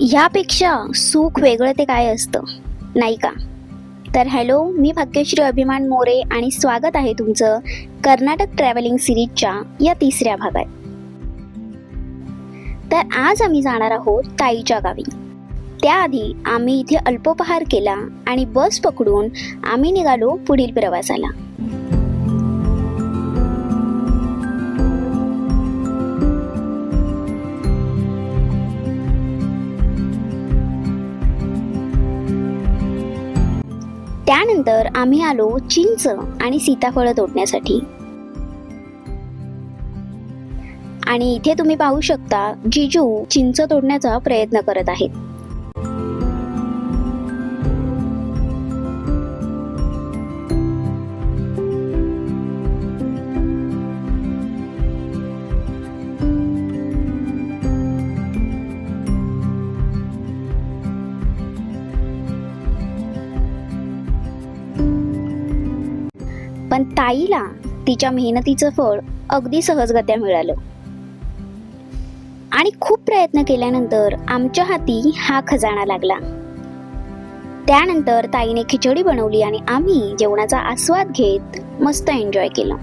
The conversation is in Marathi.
ह्यापेक्षा सुख वेगळं ते काय असतं, नाही का? तर हॅलो, मी भाग्यश्री अभिमान मोरे आणि स्वागत आहे तुमचं कर्नाटक ट्रॅव्हलिंग सिरीजच्या या तिसऱ्या भागात. तर आज आम्ही जाणार आहोत ताईच्या गावी. त्याआधी आम्ही इथे अल्पोपहार केला आणि बस पकडून आम्ही निघालो पुढील प्रवासाला. त्यानंतर आम्ही आलो चिंच आणि सीताफळ तोडण्यासाठी. आणि इथे तुम्ही पाहू शकता जिजू चिंच तोडण्याचा प्रयत्न करत आहेत. पण ताईला तिच्या मेहनतीचं फळ अगदी सहजगत्या मिळालं आणि खूप प्रयत्न केल्यानंतर आमच्या हाती हा खजाना लागला. त्यानंतर ताईने खिचडी बनवली आणि आम्ही जेवणाचा आस्वाद घेत मस्त एन्जॉय केलं.